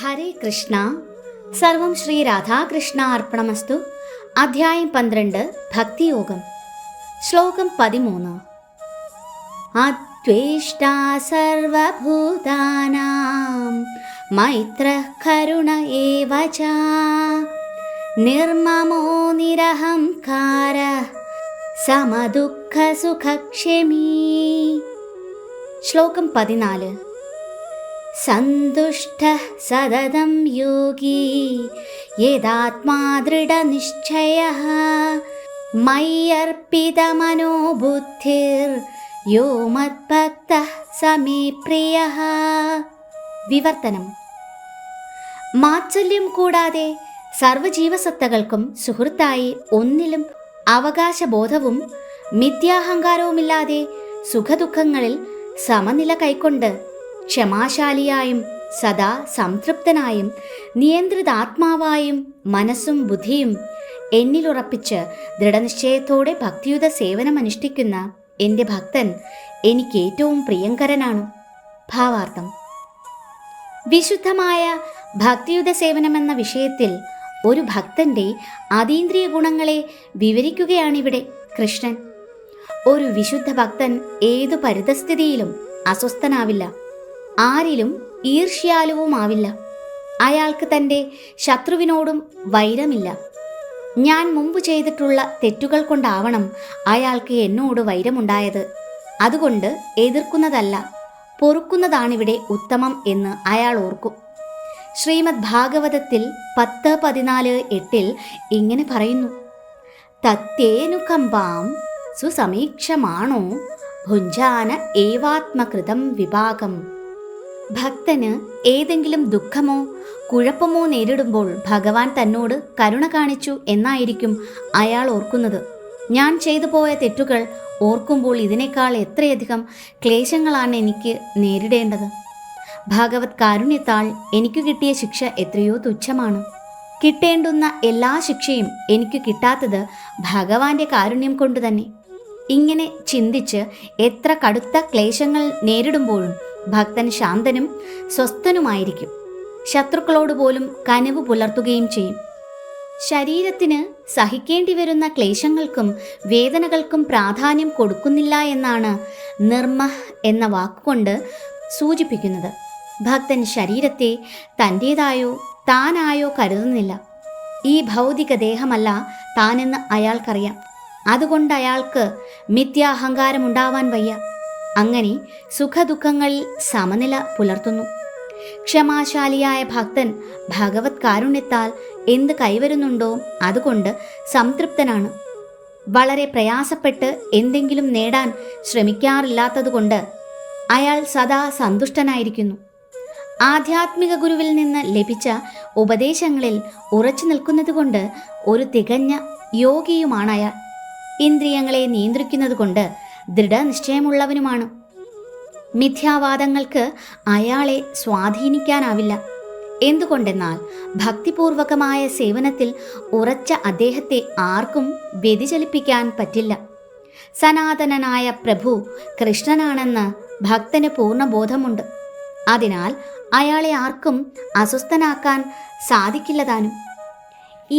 ഹരേ കൃഷ്ണ. സർവം ശ്രീ രാധാകൃഷ്ണ അർപ്പണമസ്തു. അധ്യായം 12 ഭക്തിയോഗം. ശ്ലോകം 13. അദ്വേഷ്ടാ സർവഭൂതാനാം മൈത്രഃ കരുണ ഏവ ച നിർമ്മമോ നിരഹംകാരഃ സമദുഃഖ സുഖക്ഷമീ. ശ്ലോകം 14. സന്തുഷ്ടഃ സതതം യോഗി യദാത്മാ ദൃഢനിശ്ചയഃ മയ്യർപ്പിതമനോ ബുദ്ധിർ യോ മദ്ഭക്തഃ സമേ പ്രിയഃ. വിവർത്തനം. മാത്സല്യം കൂടാതെ സർവജീവസത്തകൾക്കും സുഹൃത്തായി ഒന്നിലും അവകാശബോധവും മിഥ്യാഹങ്കാരവുമില്ലാതെ സുഖദുഃഖങ്ങളിൽ സമനില കൈക്കൊണ്ട് ക്ഷമാശാലിയായും സദാ സംതൃപ്തനായും നിയന്ത്രിതാത്മാവായും മനസ്സും ബുദ്ധിയും എന്നിലുറപ്പിച്ച് ദൃഢനിശ്ചയത്തോടെ ഭക്തിയുത സേവനമനുഷ്ഠിക്കുന്ന എൻ്റെ ഭക്തൻ എനിക്ക് ഏറ്റവും പ്രിയങ്കരനാണ്. ഭാവാർത്ഥം. വിശുദ്ധമായ ഭക്തിയുത സേവനമെന്ന വിഷയത്തിൽ ഒരു ഭക്തൻ്റെ അതീന്ദ്രിയ ഗുണങ്ങളെ വിവരിക്കുകയാണിവിടെ കൃഷ്ണൻ. ഒരു വിശുദ്ധ ഭക്തൻ ഏതു പരിതസ്ഥിതിയിലും അസ്വസ്ഥനാവില്ല, ആരിലും ഈർഷ്യാലുവുമാവില്ല. അയാൾക്ക് തൻ്റെ ശത്രുവിനോടും വൈരമില്ല. ഞാൻ മുമ്പ് ചെയ്തിട്ടുള്ള തെറ്റുകൾ കൊണ്ടാവണം അയാൾക്ക് എന്നോട് വൈരമുണ്ടായത്. അതുകൊണ്ട് എതിർക്കുന്നതല്ല, പൊറുക്കുന്നതാണിവിടെ ഉത്തമം എന്ന് അയാൾ ഓർക്കും. ശ്രീമദ് ഭാഗവതത്തിൽ 10:14-8 ഇങ്ങനെ പറയുന്നു: തത്തേനുകമ്പാം സുസമീക്ഷമാണോ ഭുഞ്ജാന ഏവാത്മകൃതം വിഭാഗം. ഭക്തന് ഏതെങ്കിലും ദുഃഖമോ കുഴപ്പമോ നേരിടുമ്പോൾ ഭഗവാൻ തന്നോട് കരുണ കാണിച്ചു എന്നായിരിക്കും അയാൾ ഓർക്കുന്നത്. ഞാൻ ചെയ്തു പോയ തെറ്റുകൾ ഓർക്കുമ്പോൾ ഇതിനേക്കാൾ എത്രയധികം ക്ലേശങ്ങളാണ് എനിക്ക് നേരിടേണ്ടത്. ഭഗവത് കാരുണ്യത്താൽ എനിക്ക് കിട്ടിയ ശിക്ഷ എത്രയോ തുച്ഛമാണ്. കിട്ടേണ്ടുന്ന എല്ലാ ശിക്ഷയും എനിക്ക് കിട്ടാത്തത് ഭഗവാന്റെ കാരുണ്യം കൊണ്ട് തന്നെ. ഇങ്ങനെ ചിന്തിച്ച് എത്ര കടുത്ത ക്ലേശങ്ങൾ നേരിടുമ്പോഴും ഭക്തൻ ശാന്തനും സ്വസ്ഥനുമായിരിക്കും. ശത്രുക്കളോട് പോലും കനിവ് പുലർത്തുകയും ചെയ്യും. ശരീരത്തിന് സഹിക്കേണ്ടി വരുന്ന ക്ലേശങ്ങൾക്കും വേദനകൾക്കും പ്രാധാന്യം കൊടുക്കുന്നില്ല എന്നാണ് നിർമ്മഹ് എന്ന വാക്കുകൊണ്ട് സൂചിപ്പിക്കുന്നത്. ഭക്തൻ ശരീരത്തെ തൻ്റേതായോ താനായോ കരുതുന്നില്ല. ഈ ഭൗതിക ദേഹമല്ല താനെന്ന് അയാൾക്കറിയാം. അതുകൊണ്ട് അയാൾക്ക് മിഥ്യാഹങ്കാരമുണ്ടാവാൻ വയ്യ. അങ്ങനെ സുഖദുഃഖങ്ങളിൽ സമനില പുലർത്തുന്നു. ക്ഷമാശാലിയായ ഭക്തൻ ഭഗവത് കാരുണ്യത്താൽ എന്ത് കൈവരുന്നുണ്ടോ അതുകൊണ്ട് സംതൃപ്തനാണ്. വളരെ പ്രയാസപ്പെട്ട് എന്തെങ്കിലും നേടാൻ ശ്രമിക്കാറില്ലാത്തതുകൊണ്ട് അയാൾ സദാ സന്തുഷ്ടനായിരിക്കുന്നു. ആധ്യാത്മിക ഗുരുവിൽ നിന്ന് ലഭിച്ച ഉപദേശങ്ങളിൽ ഉറച്ചു നിൽക്കുന്നതുകൊണ്ട് ഒരു തികഞ്ഞ യോഗിയുമാണ് അയാൾ. ഇന്ദ്രിയങ്ങളെ നിയന്ത്രിക്കുന്നതുകൊണ്ട് ദൃഢനിശ്ചയമുള്ളവനുമാണ്. മിഥ്യാവാദങ്ങൾക്ക് അയാളെ സ്വാധീനിക്കാനാവില്ല. എന്തുകൊണ്ടെന്നാൽ ഭക്തിപൂർവകമായ സേവനത്തിൽ ഉറച്ച അദ്ദേഹത്തെ ആർക്കും വ്യതിചലിപ്പിക്കാൻ പറ്റില്ല. സനാതനനായ പ്രഭു കൃഷ്ണനാണെന്ന് ഭക്തന് പൂർണ്ണബോധമുണ്ട്. അതിനാൽ അയാളെ ആർക്കും അസ്വസ്ഥനാക്കാൻ സാധിക്കില്ലതാനും.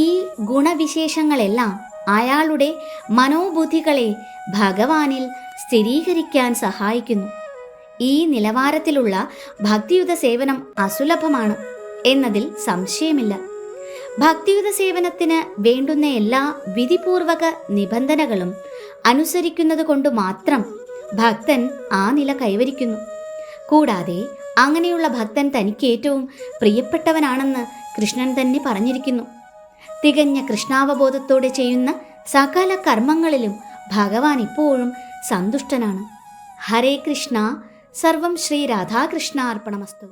ഈ ഗുണവിശേഷങ്ങളെല്ലാം അയാളുടെ മനോബുദ്ധികളെ ഭഗവാനിൽ സ്ഥിരീകരിക്കാൻ സഹായിക്കുന്നു. ഈ നിലവാരത്തിലുള്ള ഭക്തിയുത സേവനം അസുലഭമാണ് എന്നതിൽ സംശയമില്ല. ഭക്തിയുത സേവനത്തിന് വേണ്ടുന്ന എല്ലാ വിധിപൂർവക നിബന്ധനകളും അനുസരിക്കുന്നത് കൊണ്ട് മാത്രം ഭക്തൻ ആ നില കൈവരിക്കുന്നു. കൂടാതെ അങ്ങനെയുള്ള ഭക്തൻ തനിക്ക് ഏറ്റവും പ്രിയപ്പെട്ടവനാണെന്ന് കൃഷ്ണൻ തന്നെ പറഞ്ഞിരിക്കുന്നു. തികഞ്ഞ കൃഷ്ണാവബോധത്തോടെ ചെയ്യുന്ന സകല കർമ്മങ്ങളിലും ഭഗവാൻ ഇപ്പോഴും സന്തുഷ്ടനാണ്. ഹരേ കൃഷ്ണ. സർവം ശ്രീ രാധാകൃഷ്ണ അർപ്പണമസ്തു.